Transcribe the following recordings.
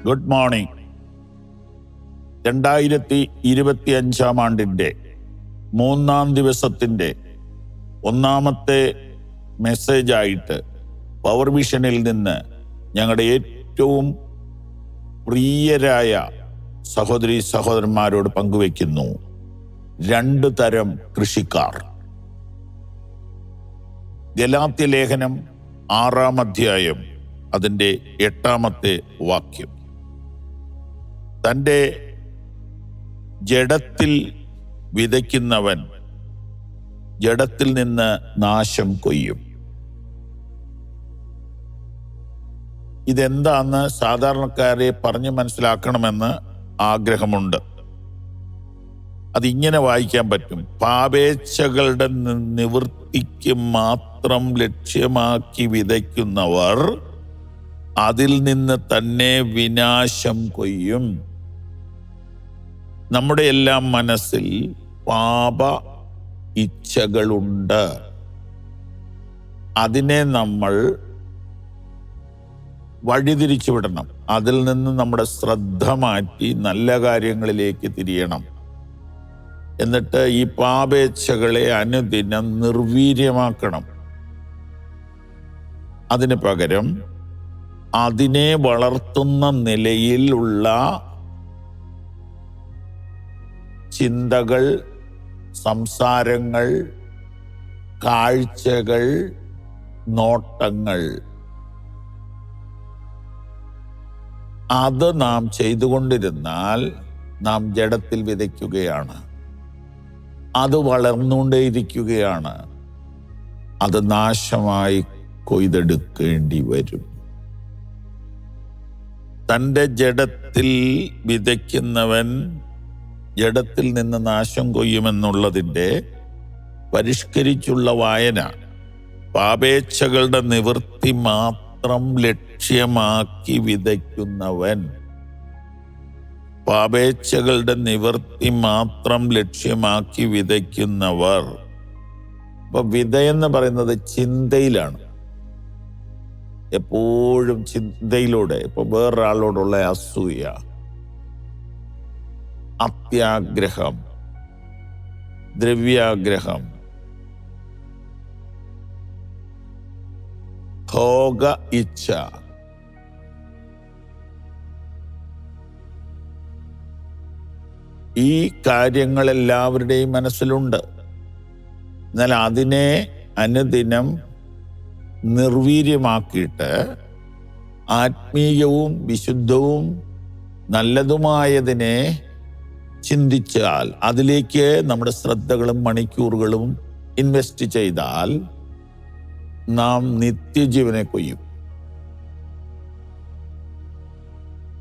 Good morning. 2025 ആണ്ടിൻ്റെ 3-ാം ദിവസത്തിൻ്റെ 1-ാമത്തെ മെസ്സേജായിട്ട് power വിഷനിൽ നിന്ന് ഞങ്ങളുടെ ഏറ്റവും പ്രിയരായ സഹോദരി സഹോദരന്മാരോട് പങ്കുവയ്ക്കുന്നു. 2 തരം കൃഷിക്കാർ. ഗലാത്യ ലേഖനം 6-ാം അധ്യായം അതിൻ്റെ 8-ാമത്തെ വാക്യം. തൻ്റെ ജഡത്തിൽ വിതയ്ക്കുന്നവൻ ജഡത്തിൽ നിന്ന് നാശം കൊയ്യും. ഇതെന്താന്ന് സാധാരണക്കാരെ പറഞ്ഞ് മനസ്സിലാക്കണമെന്ന് ആഗ്രഹമുണ്ട്. അതിങ്ങനെ വായിക്കാൻ പറ്റും: പാപേച്ഛകളുടെ നിവൃത്തിക്ക് മാത്രം ലക്ഷ്യമാക്കി വിതയ്ക്കുന്നവർ അതിൽ നിന്ന് തന്നെ വിനാശം കൊയ്യും. നമ്മുടെ എല്ലാം മനസ്സിൽ പാപ ഇച്ഛകളുണ്ട്. അതിനെ നമ്മൾ വഴിതിരിച്ചു വിടണം. അതിൽ നിന്ന് നമ്മുടെ ശ്രദ്ധ മാറ്റി നല്ല കാര്യങ്ങളിലേക്ക് തിരിയണം. എന്നിട്ട് ഈ പാപേച്ഛകളെ അനുദിനം നിർവീര്യമാക്കണം. അതിന് പകരം അതിനെ വളർത്തുന്ന നിലയിലുള്ള ചിന്തകൾ, സംസാരങ്ങൾ, കാഴ്ചകൾ, നോട്ടങ്ങൾ, അത് നാം ചെയ്തുകൊണ്ടിരുന്നാൽ നാം ജഡത്തിൽ വിതയ്ക്കുകയാണ്. അത് വളർന്നുകൊണ്ടേയിരിക്കുകയാണ്. അത് നാശമായി കൊയ്തെടുക്കേണ്ടി വരും. തൻ്റെ ജഡത്തിൽ വിതയ്ക്കുന്നവൻ ജഡത്തിൽ നിന്ന് നാശം കൊയ്യുമെന്നുള്ളതിൻ്റെ പരിഷ്കരിച്ചുള്ള വായന, പാപേച്ഛകളുടെ നിവൃത്തി മാത്രം ലക്ഷ്യമാക്കി വിതയ്ക്കുന്നവൻ, പാപേച്ഛകളുടെ നിവൃത്തി മാത്രം ലക്ഷ്യമാക്കി വിതയ്ക്കുന്നവർ. അപ്പൊ വിതയെന്ന് പറയുന്നത് ചിന്തയിലാണ്. എപ്പോഴും ചിന്തയിലൂടെ. ഇപ്പൊ വേറൊരാളോടുള്ള അസൂയ, അത്യാഗ്രഹം, ദ്രവ്യാഗ്രഹം, ഭോഗ ഇച്ഛ, ഈ കാര്യങ്ങൾ എല്ലാവരുടെയും മനസ്സിലുണ്ട്. എന്നാൽ അതിനെ അനുദിനം നിർവീര്യമാക്കിയിട്ട് ആത്മീയവും വിശുദ്ധവും നല്ലതുമായതിനെ ചിന്തിച്ചാൽ, അതിലേക്ക് നമ്മുടെ ശ്രദ്ധകളും മണിക്കൂറുകളും ഇൻവെസ്റ്റ് ചെയ്താൽ നാം നിത്യജീവനെ കൊയ്യും.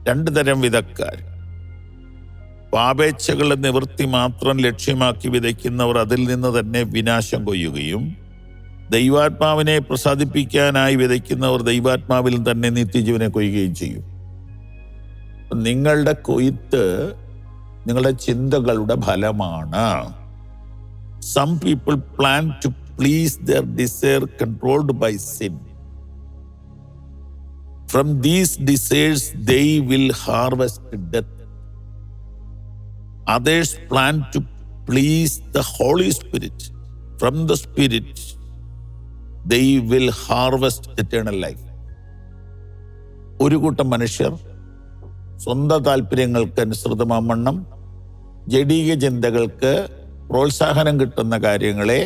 2 തരം വിതക്കാർ. പാപേച്ഛകളുടെ നിവൃത്തി മാത്രം ലക്ഷ്യമാക്കി വിതയ്ക്കുന്നവർ അതിൽ നിന്ന് തന്നെ വിനാശം കൊയ്യുകയും, ദൈവാത്മാവിനെ പ്രസാദിപ്പിക്കാനായി വിതയ്ക്കുന്നവർ ദൈവാത്മാവിൽ തന്നെ നിത്യജീവനെ കൊയ്യുകയും ചെയ്യും. നിങ്ങളുടെ കൊയ്ത്ത് നിങ്ങളുടെ ചിന്തകളുടെ ഫലമാണ്. Some people plan to please their desire controlled by sin. From these desires they will harvest death. Others plan to please the Holy Spirit. From the Spirit they will harvest eternal life. ഒരു കൂട്ടം മനുഷ്യർ സ്വന്തം താല്പര്യങ്ങൾക്ക് അനുസൃതമാവണ്ണം ജഡീക ചിന്തകൾക്ക് പ്രോത്സാഹനം കിട്ടുന്ന കാര്യങ്ങളെ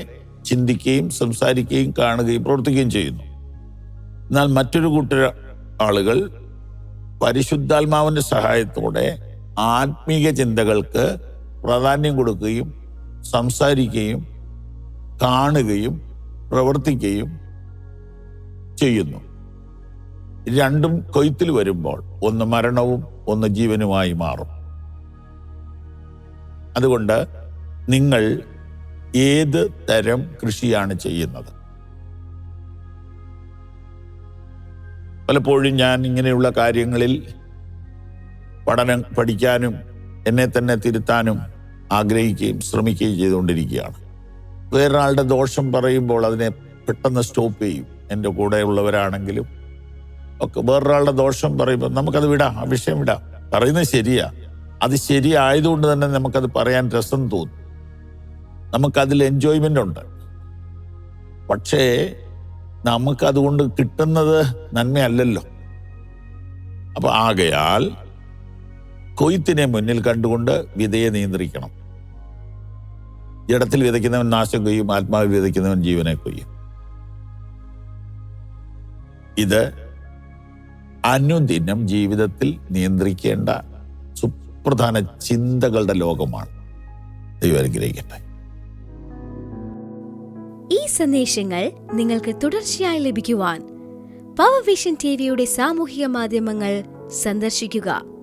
ചിന്തിക്കുകയും സംസാരിക്കുകയും കാണുകയും പ്രവർത്തിക്കുകയും ചെയ്യുന്നു. എന്നാൽ മറ്റൊരു കൂട്ടം ആളുകൾ പരിശുദ്ധാത്മാവിൻ്റെ സഹായത്തോടെ ആത്മീക ചിന്തകൾക്ക് പ്രാധാന്യം കൊടുക്കുകയും സംസാരിക്കുകയും കാണുകയും പ്രവർത്തിക്കുകയും ചെയ്യുന്നു. 2ഉം കൊയ്ത്തിൽ വരുമ്പോൾ ഒന്ന് മരണവും ഒന്ന് ജീവനുമായി മാറും. അതുകൊണ്ട് നിങ്ങൾ ഏത് തരം കൃഷിയാണ് ചെയ്യുന്നത്? പലപ്പോഴും ഞാൻ ഇങ്ങനെയുള്ള കാര്യങ്ങളിൽ പഠിക്കാനും എന്നെ തന്നെ തിരുത്താനും ആഗ്രഹിക്കുകയും ശ്രമിക്കുകയും ചെയ്തുകൊണ്ടിരിക്കുകയാണ്. വേറൊരാളുടെ ദോഷം പറയുമ്പോൾ അതിനെ പെട്ടെന്ന് സ്റ്റോപ്പ് ചെയ്യും. എൻ്റെ കൂടെ ഉള്ളവരാണെങ്കിലും ഒക്കെ വേറൊരാളുടെ ദോഷം പറയുമ്പോൾ നമുക്കത് വിടാം, ആ വിഷയം വിടാം. പറയുന്നത് ശരിയാ, അത് ശരിയായതുകൊണ്ട് തന്നെ നമുക്കത് പറയാൻ രസം തോന്നും, നമുക്കതിൽ എൻജോയ്മെൻ്റ് ഉണ്ട്. പക്ഷേ നമുക്കതുകൊണ്ട് കിട്ടുന്നത് നന്മയല്ലല്ലോ. അപ്പൊ ആകയാൽ കൊയ്ത്തിനെ മുന്നിൽ കണ്ടുകൊണ്ട് വിതയെ നിയന്ത്രിക്കണം. ജഡത്തിൽ വിതയ്ക്കുന്നവൻ നാശം കൊയ്യും, ആത്മാവിൽ വിതയ്ക്കുന്നവൻ ജീവനെ കൊയ്യും. ഇത് അനുദിനം ജീവിതത്തിൽ നിയന്ത്രിക്കേണ്ട സുപ്രധാന ചിന്തകളുടെ ലോകമാണ്. ദൈവം അനുഗ്രഹിക്കട്ടെ. ഈ സന്ദേശങ്ങൾ നിങ്ങൾക്ക് തുടർച്ചയായി ലഭിക്കുവാൻ പവർ വിഷൻ ടിവിയുടെ സാമൂഹിക മാധ്യമങ്ങൾ സന്ദർശിക്കുക.